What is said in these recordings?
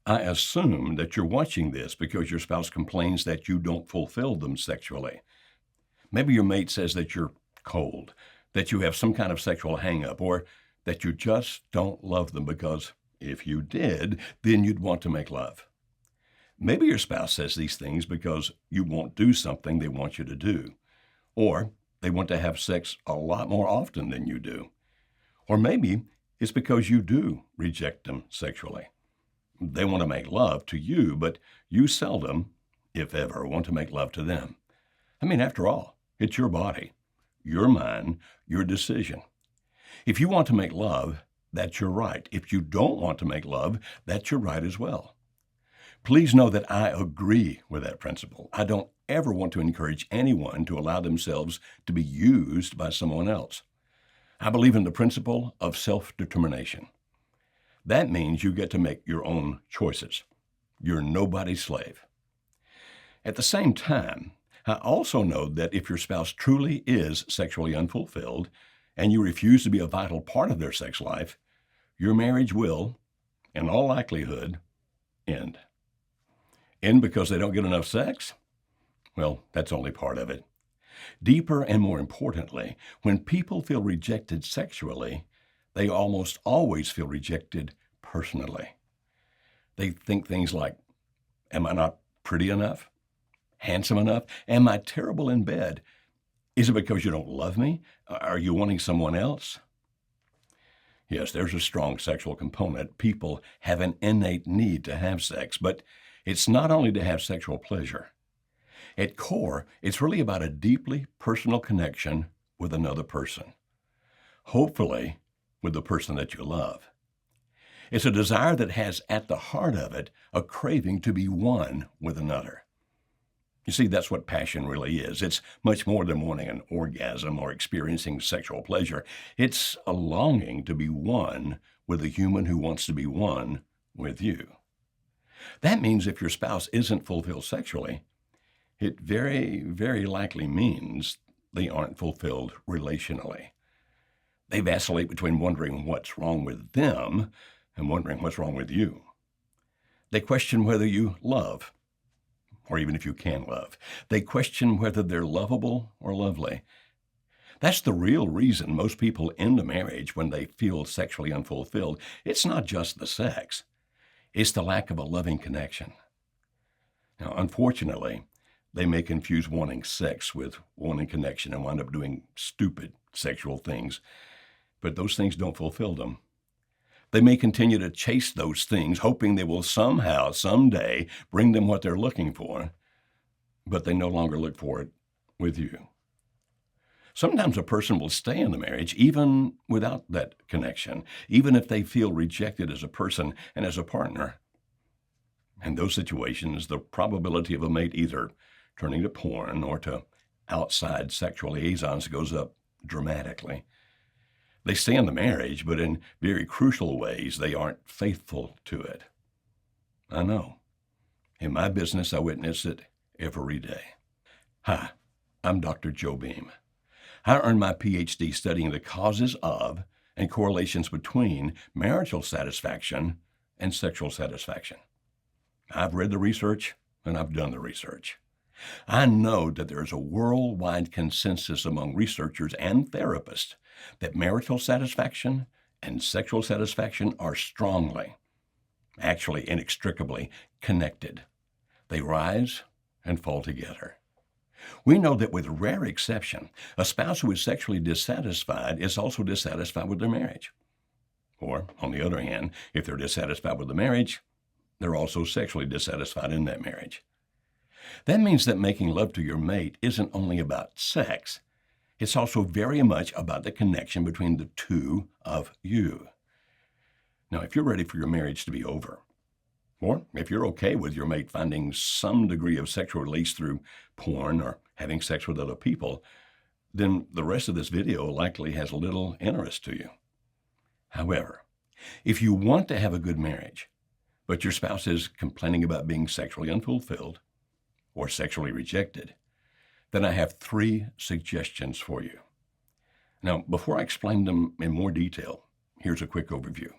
I assume that you're watching this because your spouse complains that you don't fulfill them sexually. Maybe your mate says that you're cold, that you have some kind of sexual hang-up, or that you just don't love them because if you did, then you'd want to make love. Maybe your spouse says these things because you won't do something they want you to do, or they want to have sex a lot more often than you do. Or maybe it's because you do reject them sexually. They want to make love to you, but you seldom, if ever, want to make love to them. I mean, after all, it's your body, your mind, your decision. If you want to make love, that's your right. If you don't want to make love, that's your right as well. Please know that I agree with that principle. I don't ever want to encourage anyone to allow themselves to be used by someone else. I believe in the principle of self-determination. That means you get to make your own choices. You're nobody's slave. At the same time, I also know that if your spouse truly is sexually unfulfilled and you refuse to be a vital part of their sex life, your marriage will, in all likelihood, end. End because they don't get enough sex? Well, that's only part of it. Deeper and more importantly, when people feel rejected sexually, they almost always feel rejected personally. They think things like, am I not pretty enough? Handsome enough? Am I terrible in bed? Is it because you don't love me? Are you wanting someone else? Yes, there's a strong sexual component. People have an innate need to have sex, but it's not only to have sexual pleasure. At core, it's really about a deeply personal connection with another person. Hopefully, with the person that you love. It's a desire that has at the heart of it a craving to be one with another. You see, that's what passion really is. It's much more than wanting an orgasm or experiencing sexual pleasure. It's a longing to be one with a human who wants to be one with you. That means if your spouse isn't fulfilled sexually, it very, very likely means they aren't fulfilled relationally. They vacillate between wondering what's wrong with them and wondering what's wrong with you. They question whether you love, or even if you can love. They question whether they're lovable or lovely. That's the real reason most people end a marriage when they feel sexually unfulfilled. It's not just the sex. It's the lack of a loving connection. Now, unfortunately, they may confuse wanting sex with wanting connection and wind up doing stupid sexual things. But those things don't fulfill them. They may continue to chase those things, hoping they will somehow, someday, bring them what they're looking for, but they no longer look for it with you. Sometimes a person will stay in the marriage even without that connection, even if they feel rejected as a person and as a partner. In those situations, the probability of a mate either turning to porn or to outside sexual liaisons goes up dramatically. They stay in the marriage, but in very crucial ways, they aren't faithful to it. I know. In my business, I witness it every day. Hi, I'm Dr. Joe Beam. I earned my PhD studying the causes of and correlations between marital satisfaction and sexual satisfaction. I've read the research and I've done the research. I know that there is a worldwide consensus among researchers and therapists that marital satisfaction and sexual satisfaction are strongly, actually inextricably, connected. They rise and fall together. We know that with rare exception, a spouse who is sexually dissatisfied is also dissatisfied with their marriage. Or, on the other hand, if they're dissatisfied with the marriage, they're also sexually dissatisfied in that marriage. That means that making love to your mate isn't only about sex. It's also very much about the connection between the two of you. Now, if you're ready for your marriage to be over, or if you're okay with your mate finding some degree of sexual release through porn or having sex with other people, then the rest of this video likely has little interest to you. However, if you want to have a good marriage, but your spouse is complaining about being sexually unfulfilled or sexually rejected, then I have 3 suggestions for you. Now, before I explain them in more detail, here's a quick overview.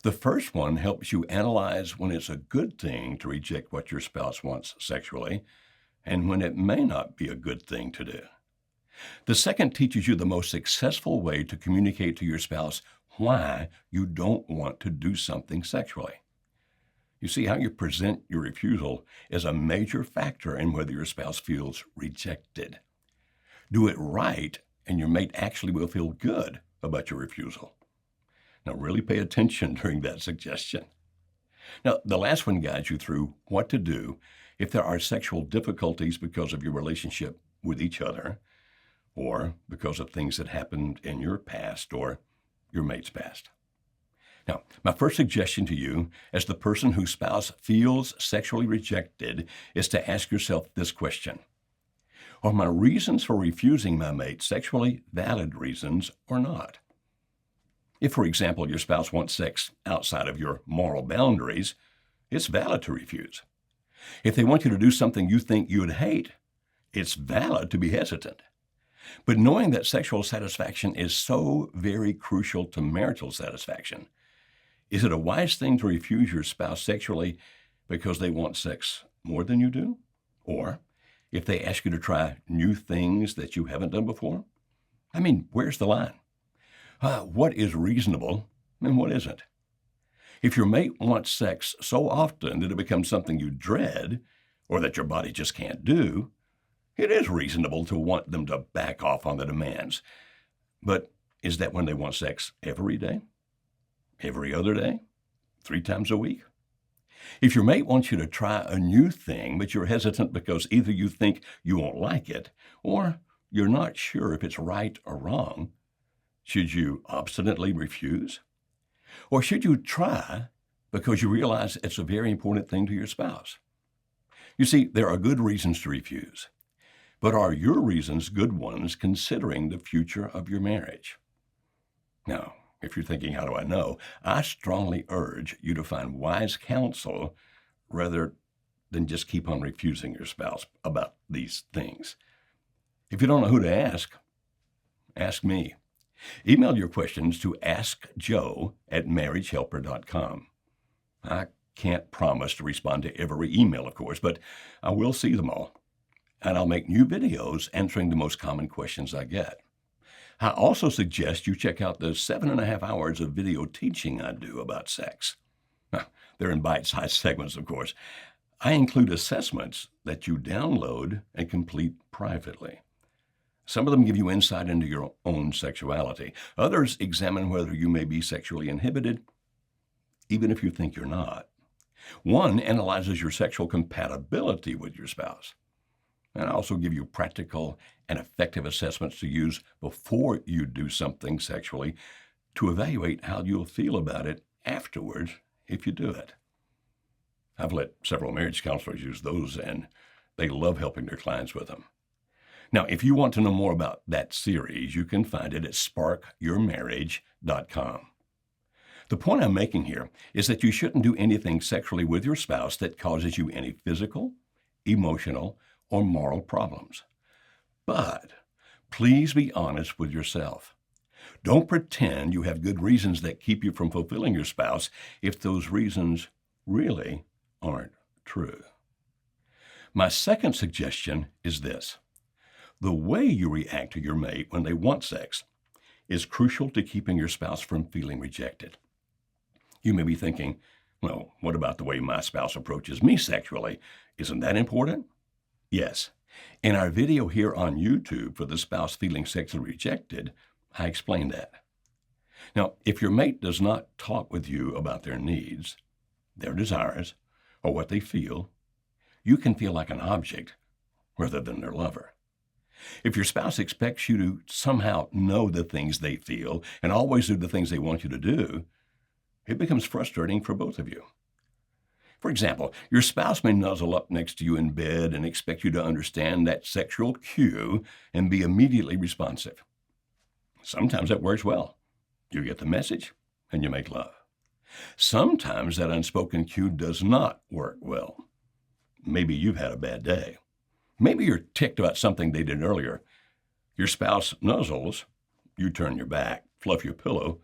The first one helps you analyze when it's a good thing to reject what your spouse wants sexually and when it may not be a good thing to do. The second teaches you the most successful way to communicate to your spouse why you don't want to do something sexually. You see, how you present your refusal is a major factor in whether your spouse feels rejected. Do it right, and your mate actually will feel good about your refusal. Now, really pay attention during that suggestion. Now, the last one guides you through what to do if there are sexual difficulties because of your relationship with each other, or because of things that happened in your past or your mate's past. Now, my first suggestion to you, as the person whose spouse feels sexually rejected, is to ask yourself this question: are my reasons for refusing my mate sexually valid reasons or not? If, for example, your spouse wants sex outside of your moral boundaries, it's valid to refuse. If they want you to do something you think you'd hate, it's valid to be hesitant. But knowing that sexual satisfaction is so very crucial to marital satisfaction, is it a wise thing to refuse your spouse sexually because they want sex more than you do? Or if they ask you to try new things that you haven't done before? I mean, where's the line? What is reasonable and what isn't? If your mate wants sex so often that it becomes something you dread or that your body just can't do, it is reasonable to want them to back off on the demands. But is that when they want sex every day? Every other day? 3 times a week? If your mate wants you to try a new thing, but you're hesitant because either you think you won't like it or you're not sure if it's right or wrong, should you obstinately refuse? Or should you try because you realize it's a very important thing to your spouse? You see, there are good reasons to refuse. But are your reasons good ones considering the future of your marriage? Now, if you're thinking, how do I know? I strongly urge you to find wise counsel rather than just keep on refusing your spouse about these things. If you don't know who to ask me. Email your questions to askjoe@marriagehelper.com. I can't promise to respond to every email, of course, but I will see them all. And I'll make new videos answering the most common questions I get. I also suggest you check out the 7.5 hours of video teaching I do about sex. They're in bite-sized segments, of course. I include assessments that you download and complete privately. Some of them give you insight into your own sexuality. Others examine whether you may be sexually inhibited, even if you think you're not. One analyzes your sexual compatibility with your spouse. And I also give you practical and effective assessments to use before you do something sexually to evaluate how you'll feel about it afterwards if you do it. I've let several marriage counselors use those, and they love helping their clients with them. Now, if you want to know more about that series, you can find it at sparkyourmarriage.com. The point I'm making here is that you shouldn't do anything sexually with your spouse that causes you any physical, emotional, or moral problems. But please be honest with yourself. Don't pretend you have good reasons that keep you from fulfilling your spouse if those reasons really aren't true. My second suggestion is this: the way you react to your mate when they want sex is crucial to keeping your spouse from feeling rejected. You may be thinking, well, what about the way my spouse approaches me sexually? Isn't that important? Yes. In our video here on YouTube for the spouse feeling sexually rejected, I explain that. Now, if your mate does not talk with you about their needs, their desires, or what they feel, you can feel like an object rather than their lover. If your spouse expects you to somehow know the things they feel and always do the things they want you to do, it becomes frustrating for both of you. For example, your spouse may nuzzle up next to you in bed and expect you to understand that sexual cue and be immediately responsive. Sometimes that works well. You get the message and you make love. Sometimes that unspoken cue does not work well. Maybe you've had a bad day. Maybe you're ticked about something they did earlier. Your spouse nuzzles, you turn your back, fluff your pillow,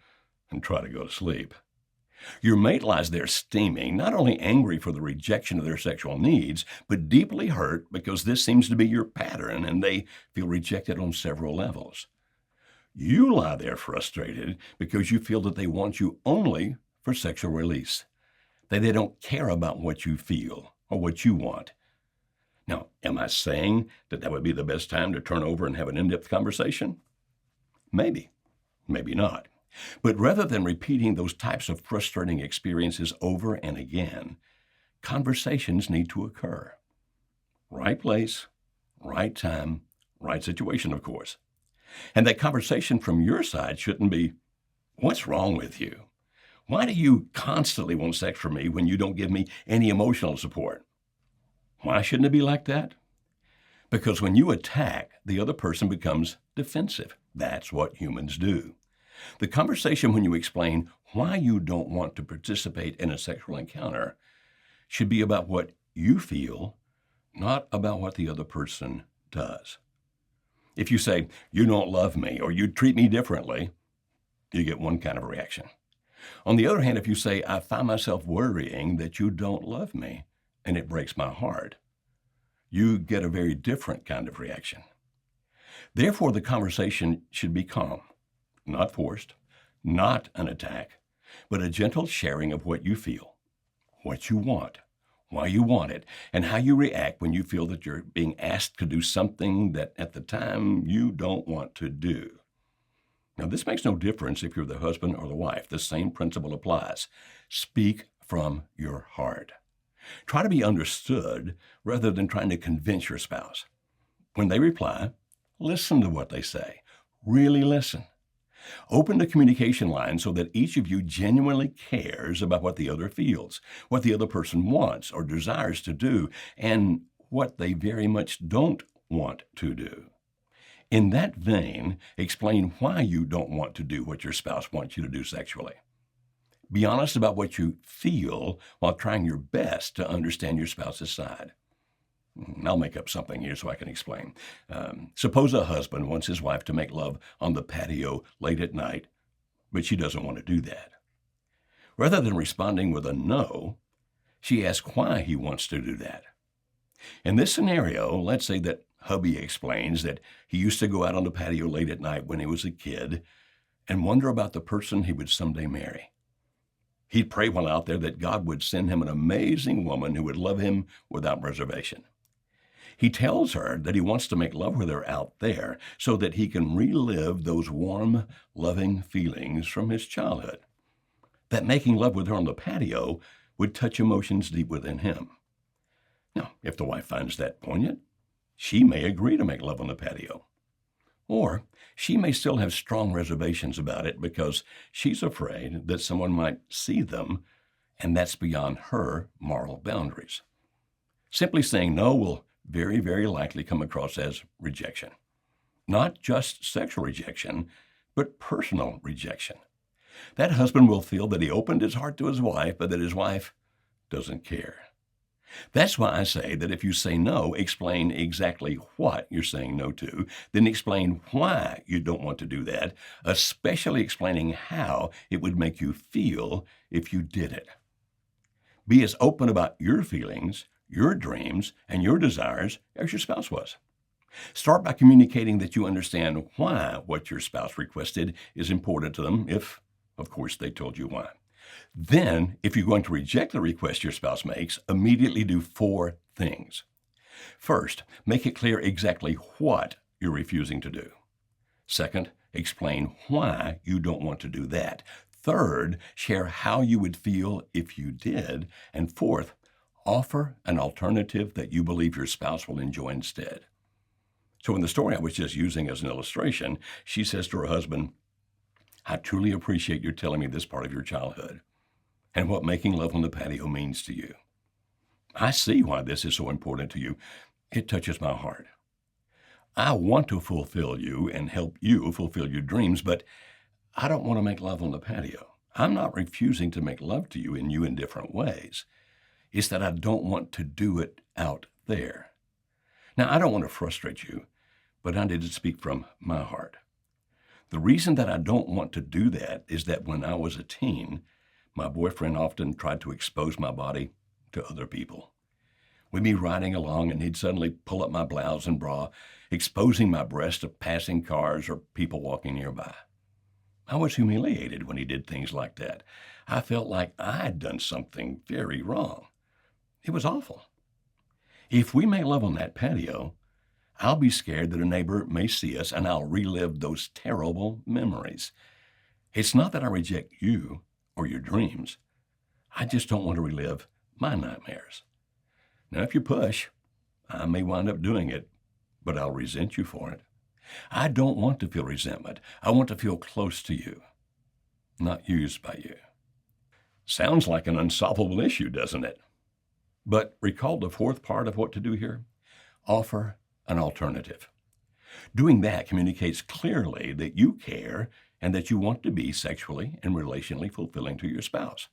and try to go to sleep. Your mate lies there steaming, not only angry for the rejection of their sexual needs, but deeply hurt because this seems to be your pattern and they feel rejected on several levels. You lie there frustrated because you feel that they want you only for sexual release, that they don't care about what you feel or what you want. Now, am I saying that that would be the best time to turn over and have an in-depth conversation? Maybe, maybe not. But rather than repeating those types of frustrating experiences over and again, conversations need to occur. Right place, right time, right situation, of course. And that conversation from your side shouldn't be, "What's wrong with you? Why do you constantly want sex from me when you don't give me any emotional support?" Why shouldn't it be like that? Because when you attack, the other person becomes defensive. That's what humans do. The conversation when you explain why you don't want to participate in a sexual encounter should be about what you feel, not about what the other person does. If you say, "You don't love me," or "You treat me differently," you get one kind of reaction. On the other hand, if you say, "I find myself worrying that you don't love me, and it breaks my heart," you get a very different kind of reaction. Therefore, the conversation should be calm, not forced, not an attack, but a gentle sharing of what you feel, what you want, why you want it, and how you react when you feel that you're being asked to do something that at the time you don't want to do. Now, this makes no difference if you're the husband or the wife. The same principle applies. Speak from your heart. Try to be understood rather than trying to convince your spouse. When they reply, listen to what they say. Really listen. Open the communication line so that each of you genuinely cares about what the other feels, what the other person wants or desires to do, and what they very much don't want to do. In that vein, explain why you don't want to do what your spouse wants you to do sexually. Be honest about what you feel while trying your best to understand your spouse's side. I'll make up something here so I can explain. Suppose a husband wants his wife to make love on the patio late at night, but she doesn't want to do that. Rather than responding with a no, she asks why he wants to do that. In this scenario, let's say that hubby explains that he used to go out on the patio late at night when he was a kid and wonder about the person he would someday marry. He'd pray while out there that God would send him an amazing woman who would love him without reservation. He tells her that he wants to make love with her out there so that he can relive those warm, loving feelings from his childhood. That making love with her on the patio would touch emotions deep within him. Now, if the wife finds that poignant, she may agree to make love on the patio. Or she may still have strong reservations about it because she's afraid that someone might see them, and that's beyond her moral boundaries. Simply saying no will very, very likely come across as rejection. Not just sexual rejection, but personal rejection. That husband will feel that he opened his heart to his wife, but that his wife doesn't care. That's why I say that if you say no, explain exactly what you're saying no to, then explain why you don't want to do that, especially explaining how it would make you feel if you did it. Be as open about your feelings, your dreams, and your desires as your spouse was. Start by communicating that you understand why what your spouse requested is important to them, if, of course, they told you why. Then, if you're going to reject the request your spouse makes, immediately do 4 things. First, make it clear exactly what you're refusing to do. Second, explain why you don't want to do that. Third, share how you would feel if you did. And fourth, offer an alternative that you believe your spouse will enjoy instead. So in the story I was just using as an illustration, she says to her husband, "I truly appreciate you telling me this part of your childhood and what making love on the patio means to you. I see why this is so important to you. It touches my heart. I want to fulfill you and help you fulfill your dreams, but I don't want to make love on the patio. I'm not refusing to make love to you in different ways. It's that I don't want to do it out there. Now, I don't want to frustrate you, but I need to speak from my heart. The reason that I don't want to do that is that when I was a teen, My boyfriend often tried to expose my body to other people. We'd be riding along and he'd suddenly pull up my blouse and bra, exposing my breast to passing cars or people walking nearby. I was humiliated when he did things like that. I felt like I'd done something very wrong. It was awful. If we make love on that patio, I'll be scared that a neighbor may see us and I'll relive those terrible memories. It's not that I reject you or your dreams. I just don't want to relive my nightmares. Now, if you push, I may wind up doing it, but I'll resent you for it. I don't want to feel resentment. I want to feel close to you, not used by you. Sounds like an unsolvable issue, doesn't it? But recall the fourth part of what to do here. Offer an alternative. Doing that communicates clearly that you care and that you want to be sexually and relationally fulfilling to your spouse.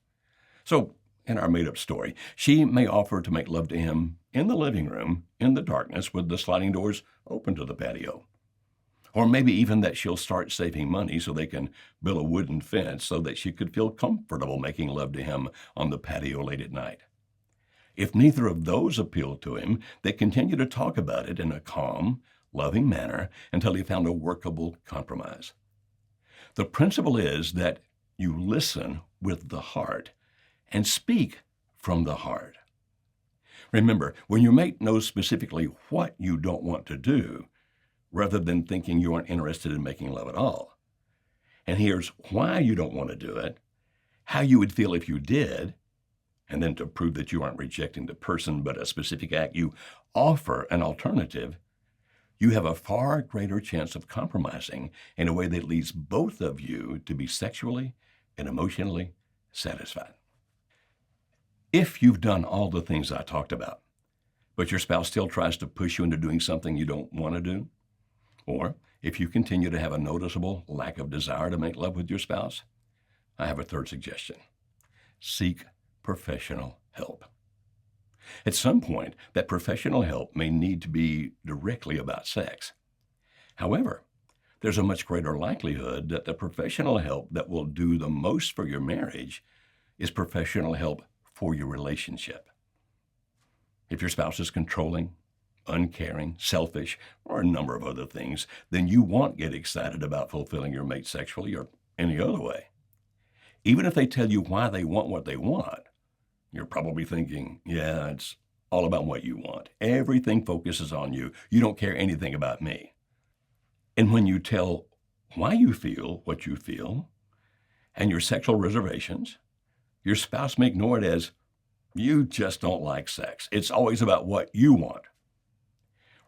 So, in our made-up story, she may offer to make love to him in the living room in the darkness with the sliding doors open to the patio. Or maybe even that she'll start saving money so they can build a wooden fence so that she could feel comfortable making love to him on the patio late at night. If neither of those appealed to him, they continued to talk about it in a calm, loving manner until he found a workable compromise. The principle is that you listen with the heart and speak from the heart. Remember, when your mate knows specifically what you don't want to do, rather than thinking you aren't interested in making love at all, and hears why you don't want to do it, how you would feel if you did, and then to prove that you aren't rejecting the person but a specific act, you offer an alternative, you have a far greater chance of compromising in a way that leads both of you to be sexually and emotionally satisfied. If you've done all the things I talked about, but your spouse still tries to push you into doing something you don't want to do, or if you continue to have a noticeable lack of desire to make love with your spouse, I have a third suggestion. Seek professional help. At some point, that professional help may need to be directly about sex. However, there's a much greater likelihood that the professional help that will do the most for your marriage is professional help for your relationship. If your spouse is controlling, uncaring, selfish, or a number of other things, then you won't get excited about fulfilling your mate sexually or any other way. Even if they tell you why they want what they want, you're probably thinking, yeah, it's all about what you want. Everything focuses on you. You don't care anything about me. And when you tell why you feel what you feel and your sexual reservations, your spouse may ignore it as, you just don't like sex. It's always about what you want.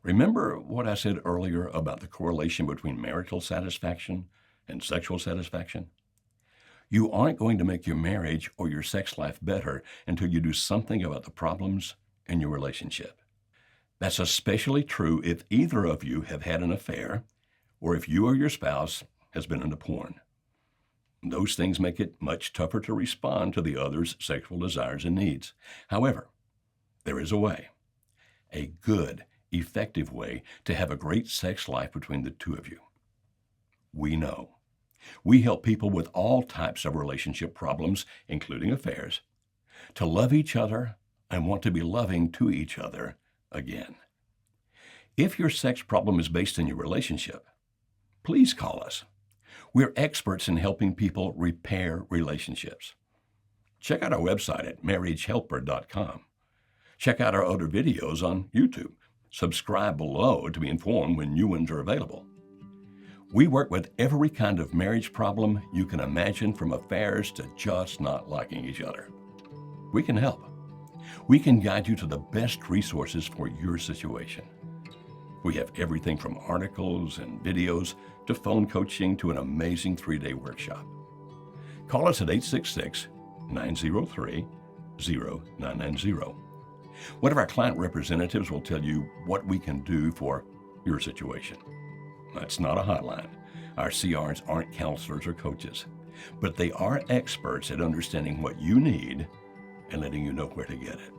Remember what I said earlier about the correlation between marital satisfaction and sexual satisfaction? You aren't going to make your marriage or your sex life better until you do something about the problems in your relationship. That's especially true if either of you have had an affair or if you or your spouse has been into porn. Those things make it much tougher to respond to the other's sexual desires and needs. However, there is a way, a good, effective way to have a great sex life between the two of you. We know. We help people with all types of relationship problems, including affairs, to love each other and want to be loving to each other again. If your sex problem is based in your relationship, please call us. We're experts in helping people repair relationships. Check out our website at marriagehelper.com. Check out our other videos on YouTube. Subscribe below to be informed when new ones are available. We work with every kind of marriage problem you can imagine, from affairs to just not liking each other. We can help. We can guide you to the best resources for your situation. We have everything from articles and videos to phone coaching to an amazing 3-day workshop. Call us at 866-903-0990. One of our client representatives will tell you what we can do for your situation. That's not a hotline. Our CRs aren't counselors or coaches, but they are experts at understanding what you need and letting you know where to get it.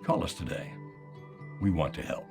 Call us today. We want to help.